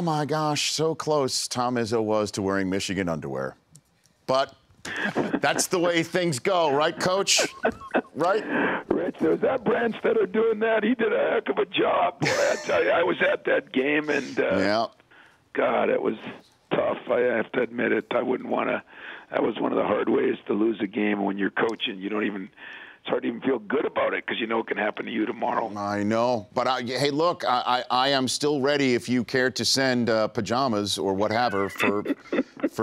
my gosh, so close Tom Izzo was to wearing Michigan underwear. But that's the way things go, right, Coach? Right? Rich, there was that Branstetter doing that. He did a heck of a job. Boy, I tell you, I was at that game, and Yeah. God, it was tough. I have to admit it. I wouldn't want to. That was one of the hard ways to lose a game when you're coaching. You don't even. It's hard to even feel good about it because you know it can happen to you tomorrow. I know. But, hey, look, I am still ready if you care to send pajamas or whatever for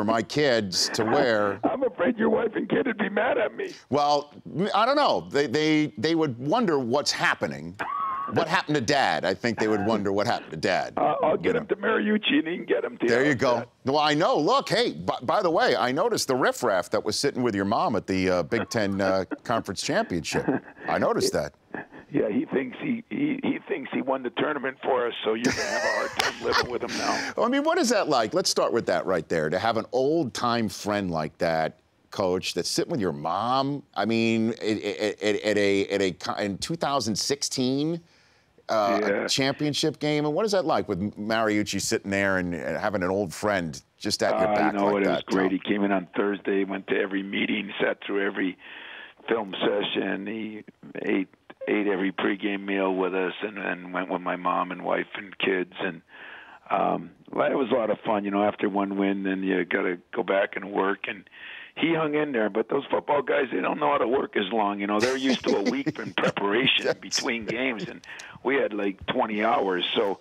my kids to wear. I'm afraid your wife and kid would be mad at me. Well, I don't know. They would wonder what's happening. What happened to Dad? I think they would wonder what happened to Dad. I'll get him to Mariucci, and he can get him to you. There you go. Well, I know. Look, hey, by the way, I noticed the riffraff that was sitting with your mom at the Big Ten Conference Championship. I noticed that. Yeah, he thinks he won the tournament for us, so you're going to have a hard time living with him now. I mean, what is that like? Let's start with that right there. To have an old-time friend like that, Coach, that's sitting with your mom. I mean, in 2016. A championship game, and what is that like with Mariucci sitting there and having an old friend just at your back you know like what, that? It was great. He came in on Thursday, went to every meeting, sat through every film session. He ate every pregame meal with us, and went with my mom and wife and kids, and it was a lot of fun. You know, after one win, then you got to go back and work, and he hung in there, but those football guys, they don't know how to work as long. You know, they're used to a week in preparation between games, and we had like 20 hours. So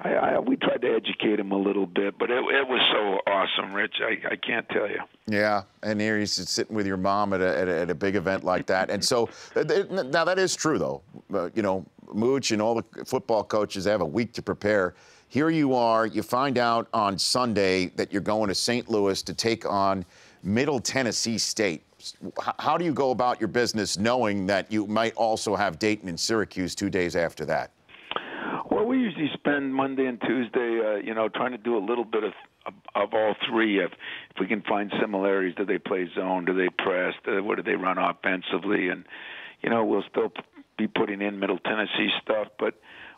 we tried to educate him a little bit, but it was so awesome, Rich. I can't tell you. Yeah, and here he's sitting with your mom at a big event like that. And so, now that is true, though. You know, Mooch and all the football coaches, they have a week to prepare. Here you are, you find out on Sunday that you're going to St. Louis to take on Middle Tennessee State. How do you go about your business knowing that you might also have Dayton and Syracuse 2 days after that? Well, we usually spend Monday and Tuesday, trying to do a little bit of all three. If we can find similarities, do they play zone? Do they press? What do they run offensively? And, we'll still be putting in Middle Tennessee stuff, but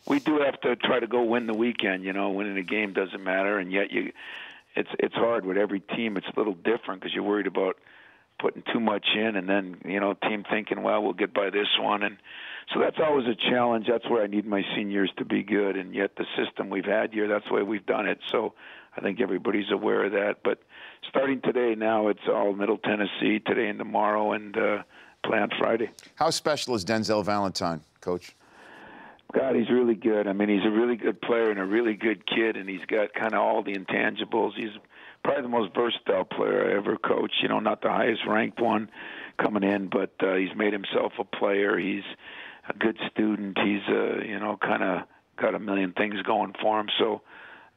we do have to try to go win the weekend. Winning a game doesn't matter, and yet it's hard with every team. It's a little different because you're worried about putting too much in, and then team thinking, well, we'll get by this one, and so that's always a challenge. That's where I need my seniors to be good, and yet the system we've had here, that's the way we've done it. So I think everybody's aware of that. But starting today, now it's all Middle Tennessee today and tomorrow, and play on Friday. How special is Denzel Valentine, Coach? God, he's really good. I mean, he's a really good player and a really good kid, and he's got kind of all the intangibles. He's probably the most versatile player I ever coached. Not the highest-ranked one coming in, but he's made himself a player. He's a good student. He's, kind of got a million things going for him. So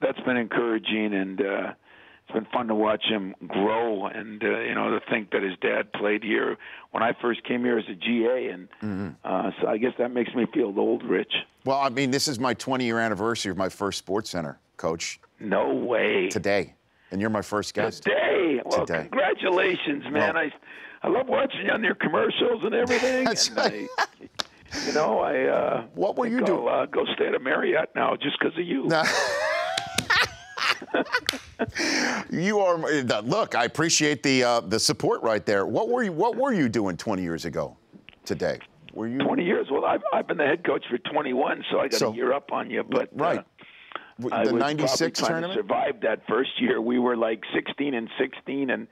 that's been encouraging, and it's been fun to watch him grow and, to think that his dad played here when I first came here as a GA. And so I guess that makes me feel old, Rich. Well, I mean, this is my 20-year anniversary of my first Sports Center, Coach. No way. Today. And you're my first guest. Today. Well, Today. Congratulations, man. Well, I love watching you on your commercials and everything. That's and right. What were you doing? Go stay at a Marriott now just because of you. You are. Look, I appreciate the support right there. What were you doing 20 years ago today? Were you 20 years? Well, I've been the head coach for 21, so I got a year up on you. But right. The '96 tournament. To survive that first year. We were like 16-16, and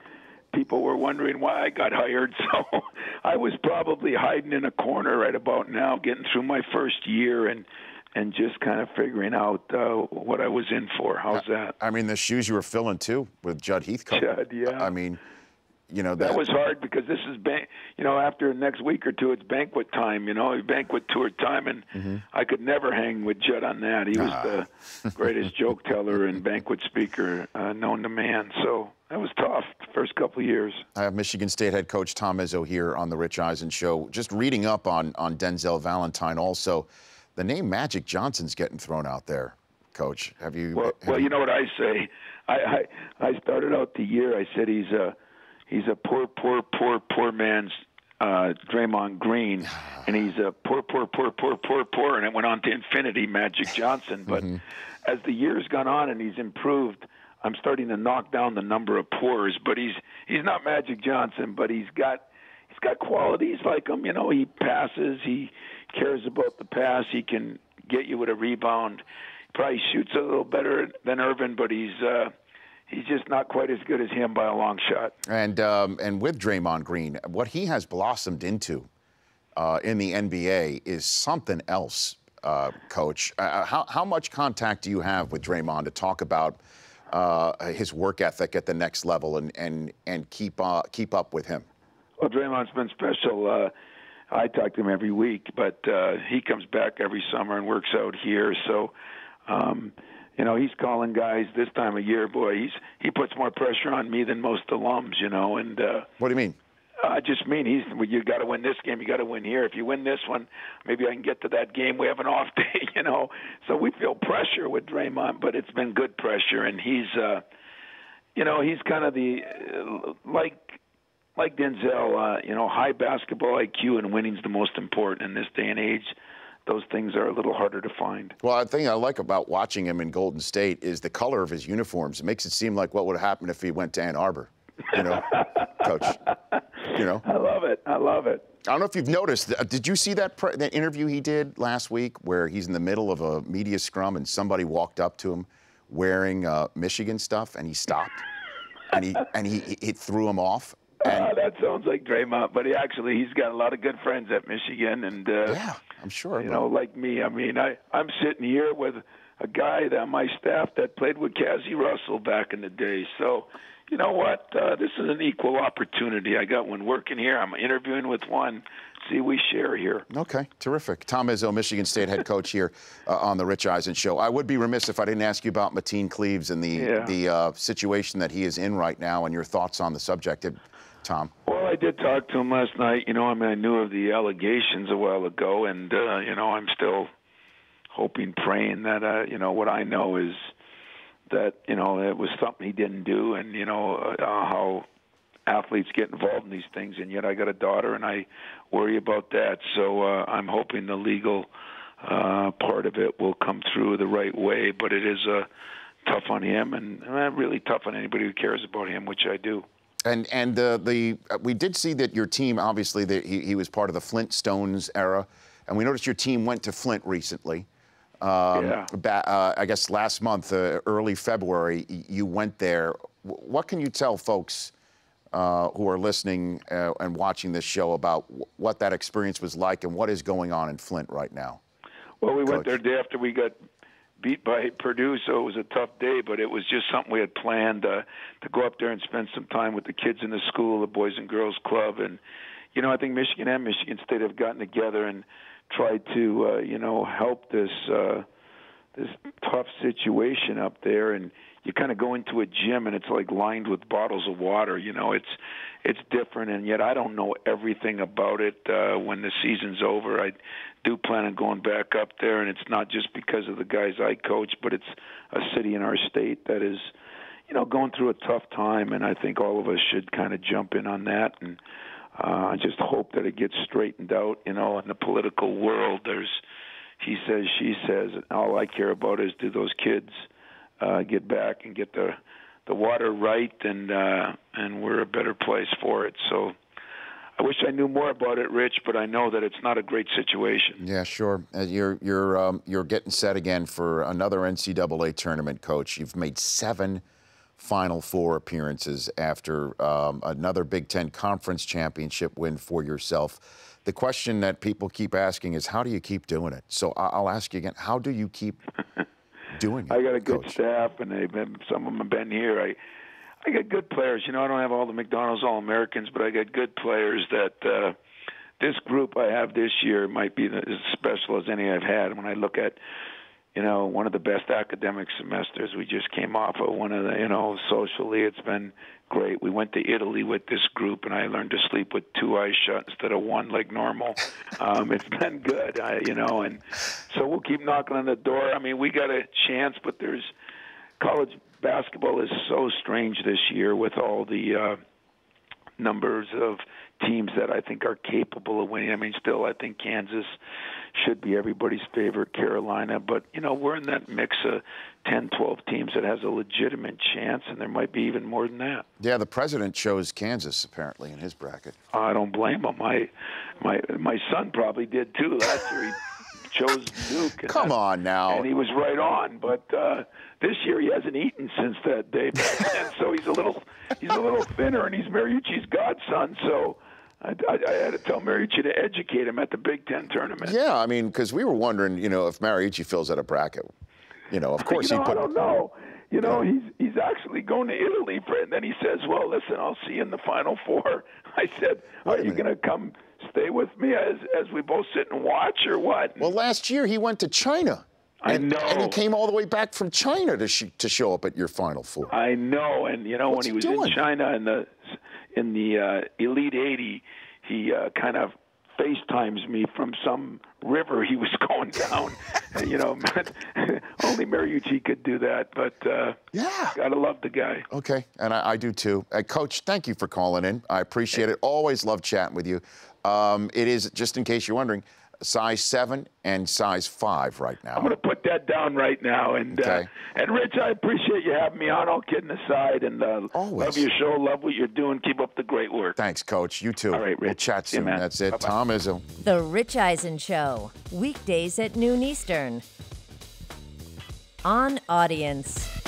people were wondering why I got hired. So I was probably hiding in a corner right about now, getting through my first year and just kind of figuring out what I was in for. How's that? I mean, the shoes you were filling, too, with Judd Heathcote. Judd, yeah. I mean, that was hard because this is, after the next week or two, it's banquet time, banquet tour time, and I could never hang with Judd on that. He was the greatest joke teller and banquet speaker known to man. So that was tough the first couple of years. I have Michigan State head coach Tom Izzo here on the Rich Eisen Show. Just reading up on Denzel Valentine also. The name Magic Johnson's getting thrown out there, Coach. Have you? Well, you know what I say. I started out the year. I said he's a poor man's Draymond Green, and he's poor, and it went on to infinity, Magic Johnson. But as the years gone on and he's improved, I'm starting to knock down the number of pours. But he's not Magic Johnson, but he's got qualities like him. You know, he passes, he cares about the pass, he can get you with a rebound. Probably shoots a little better than Irvin, but he's just not quite as good as him by a long shot. And with Draymond Green, what he has blossomed into in the NBA is something else, Coach. How much contact do you have with Draymond to talk about his work ethic at the next level and keep up with him? Well, Draymond's been special. I talk to him every week, but he comes back every summer and works out here. So, you know, he's calling guys this time of year. Boy, he puts more pressure on me than most alums, you know. And what do you mean? I just mean you got to win this game. You got to win here. If you win this one, maybe I can get to that game. We have an off day, you know. So we feel pressure with Draymond, but it's been good pressure. And he's, you know, he's kind of the like Denzel, you know, high basketball IQ and winning's the most important in this day and age. Those things are a little harder to find. Well, the thing I like about watching him in Golden State is the color of his uniforms. It makes it seem like what would happen if he went to Ann Arbor, you know, Coach. You know? I love it. I don't know if you've noticed. Did you see that interview he did last week where he's in the middle of a media scrum and somebody walked up to him wearing Michigan stuff and he stopped and he threw him off? That sounds like Draymond, but he's got a lot of good friends at Michigan, and yeah, I'm sure. You know, like me. I mean, I'm sitting here with a guy that on my staff that played with Cassie Russell back in the day. So, you know what? This is an equal opportunity. I got one working here. I'm interviewing with one. See, we share here. Okay, terrific. Tom Izzo, Michigan State head coach here on the Rich Eisen Show. I would be remiss if I didn't ask you about Mateen Cleaves and the situation that he is in right now and your thoughts on the subject. Tom? Well, I did talk to him last night. You know, I mean, I knew of the allegations a while ago, and, you know, I'm still hoping, praying that, you know, what I know is that, you know, it was something he didn't do, and, you know, how athletes get involved in these things, and yet I got a daughter, and I worry about that. So I'm hoping the legal part of it will come through the right way, but it is tough on him, and really tough on anybody who cares about him, which I do. And we did see that your team, obviously, he was part of the Flint Stones era, and we noticed your team went to Flint recently. I guess last month, early February, you went there. What can you tell folks who are listening and watching this show about what that experience was like and what is going on in Flint right now? Well, we went there the day after we got beat by Purdue, so it was a tough day, but it was just something we had planned to go up there and spend some time with the kids in the school, the Boys and Girls Club. And, you know, I think Michigan and Michigan State have gotten together and tried to, you know, help this tough situation up there. And you kind of go into a gym and it's like lined with bottles of water. You know, it's different, and yet I don't know everything about it. When the season's over, I do plan on going back up there, and it's not just because of the guys I coach, but it's a city in our state that is, you know, going through a tough time, and I think all of us should kind of jump in on that. And I just hope that it gets straightened out. You know, in the political world, there's he says, she says. All I care about is do those kids get back and get the water right, and we're a better place for it. So I wish I knew more about it, Rich, but I know that it's not a great situation. Yeah, sure. You're getting set again for another NCAA tournament, Coach. You've made 7 Final Four appearances after another Big Ten Conference championship win for yourself. The question that people keep asking is, how do you keep doing it? So I'll ask you again, how do you keep doing it, I got a good Coach? staff, and some of them have been here. I got good players. You know, I don't have all the McDonald's All-Americans, but I got good players that this group I have this year might be as special as any I've had. When I look at, you know, one of the best academic semesters we just came off of, one of the, you know, socially it's been great. We went to Italy with this group, and I learned to sleep with 2 eyes shut instead of 1 like normal. It's been good, you know, and so we'll keep knocking on the door. I mean, we got a chance, but there's college basketball is so strange this year with all the numbers of teams that I think are capable of winning. I mean, still, I think Kansas should be everybody's favorite, Carolina. But, we're in that mix of 10, 12 teams that has a legitimate chance, and there might be even more than that. Yeah, the president chose Kansas, apparently, in his bracket. I don't blame him. My son probably did, too. Last year he chose Duke. Come on now. And he was right on. But this year he hasn't eaten since that day. And so he's a little thinner, and he's Mariucci's godson. So I had to tell Mariucci to educate him at the Big Ten tournament. Yeah, I mean, because we were wondering, if Mariucci fills out a bracket, of course he put. I don't know. He's actually going to Italy and then he says, "Well, listen, I'll see you in the Final Four." I said, "Are you going to come stay with me as we both sit and watch, or what?" Well, last year he went to China. I know. And he came all the way back from China to show up at your Final Four. I know. And when he was in China in the Elite 80, he kind of FaceTimes me from some river he was going down. Only Mariucci could do that, but yeah, gotta love the guy. Okay, and I do too. Coach, thank you for calling in. I appreciate it. Always love chatting with you. It is, just in case you're wondering, size 7 and size 5 right now. I'm going to put that down right now. And okay. And Rich, I appreciate you having me on. All kidding aside, and love your show, love what you're doing. Keep up the great work. Thanks, Coach. You too. All right, Rich. We'll chat soon. Man. That's it. Bye-bye. Tom Izzo. The Rich Eisen Show, weekdays at noon Eastern. On Audience.